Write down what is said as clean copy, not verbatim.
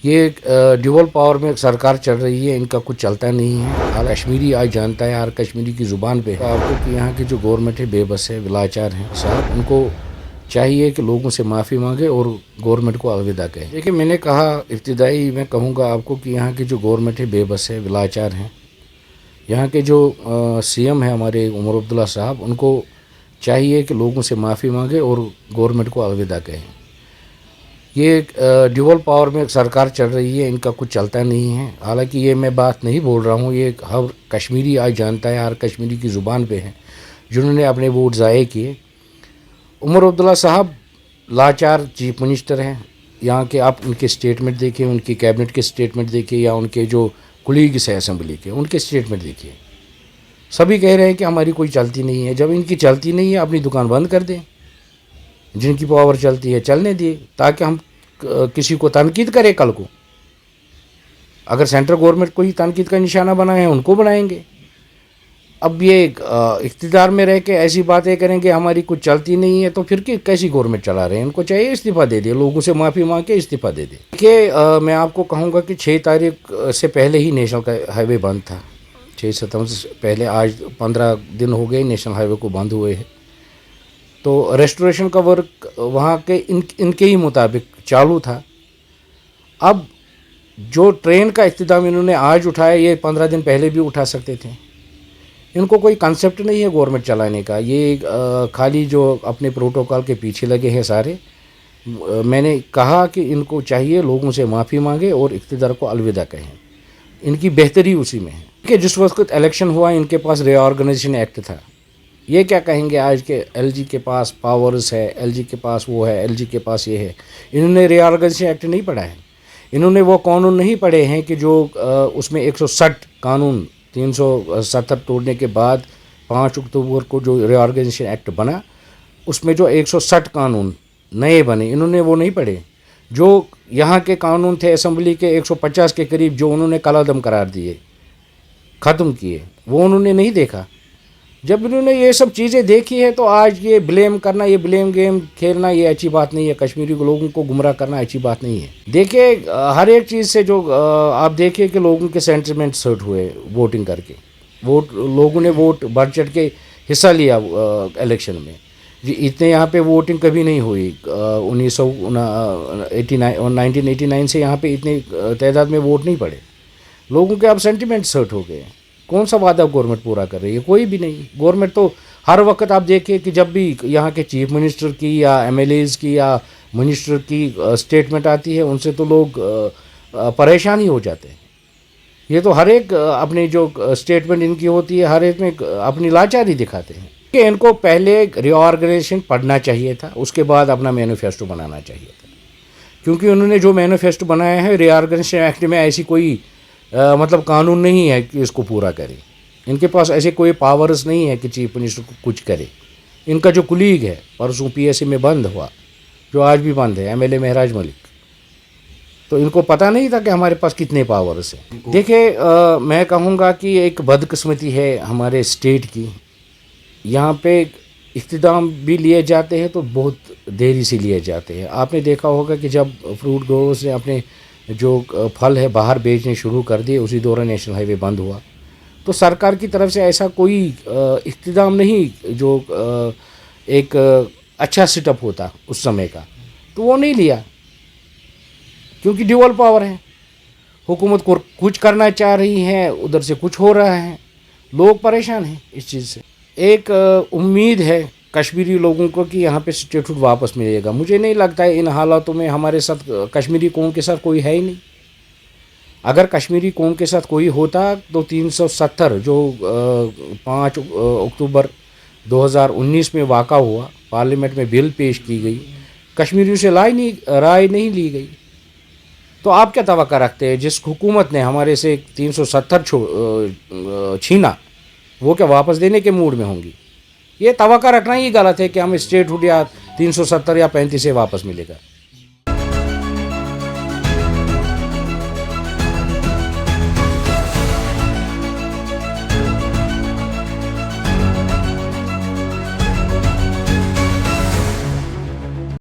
یہ dual power میں سرکار چل رہی ہے، ان کا کچھ چلتا نہیں ہے. ہر کشمیری آج جانتا ہے، ہر کشمیری کی زبان پہ آپ کو کہ یہاں کی جو گورنمنٹ ہے بے بس ہے، ولاچار ہیں. صاحب ان کو چاہیے کہ لوگوں سے معافی مانگے اور گورنمنٹ کو الوداع کہے. دیکھیں، میں نے کہا ابتدائی میں کہوں گا آپ کو کہ یہاں کی جو گورنمنٹ ہے بے بس ہے، ولاچار ہیں. یہاں کے جو سی ایم ہیں ہمارے عمر عبداللہ صاحب، ان کو چاہیے کہ لوگوں سے معافی مانگے اور گورنمنٹ کو الوداع کہیں. یہ ڈیول پاور میں سرکار چل رہی ہے، ان کا کچھ چلتا نہیں ہے. حالانکہ یہ میں بات نہیں بول رہا ہوں، یہ ہر کشمیری آج جانتا ہے، ہر کشمیری کی زبان پہ ہے جنہوں نے اپنے ووٹ ضائع کیے. عمر عبداللہ صاحب لاچار چیف منسٹر ہیں یہاں کے. آپ ان کے اسٹیٹمنٹ دیکھیں، ان کی کیبنٹ کے اسٹیٹمنٹ دیکھیں، یا ان کے جو کولیگس ہیں اسمبلی کے ان کے اسٹیٹمنٹ دیکھیں. سبھی کہہ رہے ہیں کہ ہماری کوئی چلتی نہیں ہے. جب ان کی چلتی نہیں ہے، اپنی دکان بند کر دیں. جن کی پاور چلتی ہے چلنے دیے، تاکہ ہم کسی کو تنقید کرے. کل کو اگر سینٹرل گورنمنٹ کو ہی تنقید کا نشانہ بنائے ہیں، ان کو بنائیں گے. اب یہ اقتدار میں رہ کے ایسی باتیں کریں کہ ہماری کچھ چلتی نہیں ہے، تو پھر کیسی گورنمنٹ چلا رہے ہیں؟ ان کو چاہیے استعفیٰ دے دے، لوگوں سے معافی مانگ کے استعفیٰ دے دے. کہ میں آپ کو کہوں گا کہ 6 تاریخ سے پہلے ہی نیشنل کا ہائی وے بند تھا. 6 ستمبر سے پہلے. آج 15 دن ہو گئے نیشنل ہائی وے کو بند ہوئے ہیں. تو ریسٹوریشن کا ورک وہاں کے ان کے ہی مطابق چالو تھا. اب جو ٹرین کا اختتام انہوں نے آج اٹھایا، یہ 15 دن پہلے بھی اٹھا سکتے تھے. ان کو کوئی کنسیپٹ نہیں ہے گورنمنٹ چلانے کا. یہ خالی جو اپنے پروٹوکال کے پیچھے لگے ہیں سارے. میں نے کہا کہ ان کو چاہیے لوگوں سے معافی مانگے اور اقتدار کو الوداع کہیں. ان کی بہتری اسی میں ہے کہ جس وقت الیکشن ہوا ان کے پاس ری آرگنائزیشن ایکٹ تھا. یہ کیا کہیں گے آج کے ایل جی کے پاس پاورز ہے، ایل جی کے پاس وہ ہے، ایل جی کے پاس یہ ہے. انہوں نے ری آرگنائزیشن ایکٹ نہیں پڑھا ہے. انہوں نے وہ قانون نہیں پڑھے ہیں کہ جو اس میں 160 قانون 370 توڑنے کے بعد 5 اکتوبر کو جو ری آرگنائزیشن ایکٹ بنا، اس میں جو 160 قانون نئے بنے، انہوں نے وہ نہیں پڑھے. جو یہاں کے قانون تھے اسمبلی کے 150 کے قریب، جو انہوں نے کالعدم قرار دیے، ختم کیے، وہ انہوں نے نہیں دیکھا. جب انہوں نے یہ سب چیزیں دیکھی ہے تو آج یہ بلیم کرنا، یہ بلیم گیم کھیلنا، یہ اچھی بات نہیں ہے. کشمیری لوگوں کو گمراہ کرنا اچھی بات نہیں ہے. دیکھیے، ہر ایک چیز سے جو آپ دیکھیں کہ لوگوں کے سینٹیمنٹس ہرٹ ہوئے ووٹنگ کر کے. لوگوں نے ووٹ بڑھ چڑھ کے حصہ لیا الیکشن میں. جی اتنے یہاں پہ ووٹنگ کبھی نہیں ہوئی 1989 سے. یہاں پہ اتنے تعداد میں ووٹ نہیں پڑے. لوگوں کے اب سینٹیمنٹس ہرٹ ہو گئے. کون سا وعدہ گورنمنٹ پورا کر رہی ہے؟ کوئی بھی نہیں. گورنمنٹ تو ہر وقت آپ دیکھیں کہ جب بھی یہاں کے چیف منسٹر کی یا ایم ایل ایز کی یا منسٹر کی اسٹیٹمنٹ آتی ہے، ان سے تو لوگ پریشان ہی ہو جاتے ہیں. یہ تو ہر ایک اپنی جو اسٹیٹمنٹ ان کی ہوتی ہے، ہر ایک میں اپنی لاچاری دکھاتے ہیں. کہ ان کو پہلے ری آرگنائزیشن پڑھنا چاہیے تھا، اس کے بعد اپنا مینیفیسٹو بنانا چاہیے تھا. کیونکہ انہوں نے جو مینیفیسٹو بنایا ہے ری آرگنائزیشن ایکٹ میں، ایسی کوئی مطلب قانون نہیں ہے کہ اس کو پورا کرے. ان کے پاس ایسے کوئی پاورز نہیں ہے کہ چیف منسٹر کو کچھ کرے. ان کا جو کولیگ ہے پرسوں پی ایس سی میں بند ہوا، جو آج بھی بند ہے، ایم ایل اے مہراج ملک، تو ان کو پتہ نہیں تھا کہ ہمارے پاس کتنے پاورز ہیں. دیکھیں، میں کہوں گا کہ ایک بدقسمتی ہے ہمارے اسٹیٹ کی. یہاں پہ اقتدام بھی لیے جاتے ہیں تو بہت دیری سے لیے جاتے ہیں. آپ نے دیکھا ہوگا کہ جب فروٹ گروورز نے اپنے جو پھل ہے باہر بیچنے شروع کر دیے، اسی دوران نیشنل ہائی وے بند ہوا. تو سرکار کی طرف سے ایسا کوئی اقتدام نہیں جو ایک اچھا سیٹ اپ ہوتا اس سمے کا، تو وہ نہیں لیا. کیونکہ ڈیول پاور ہے، حکومت کو کچھ کرنا چاہ رہی ہے، ادھر سے کچھ ہو رہا ہے. لوگ پریشان ہیں اس چیز سے. ایک امید ہے کشمیری لوگوں کو کہ یہاں پہ اسٹیٹہڈ واپس ملے گا. مجھے نہیں لگتا ہے ان حالاتوں میں ہمارے ساتھ کشمیری قوم کے ساتھ کوئی ہے ہی نہیں. اگر کشمیری قوم کے ساتھ کوئی ہوتا تو 370 جو 5 اکتوبر 2019 میں واقع ہوا، پارلیمنٹ میں بل پیش کی گئی، کشمیریوں سے رائے نہیں لی گئی. تو آپ کیا توقع رکھتے ہیں؟ جس حکومت نے ہمارے سے 370 چھینا، وہ کیا واپس دینے کے موڈ میں ہوں گی؟ یہ توقع رکھنا ہی غلط ہے کہ ہمیں اسٹیٹ ہوڈ یا 370 یا 35 سے واپس ملے گا.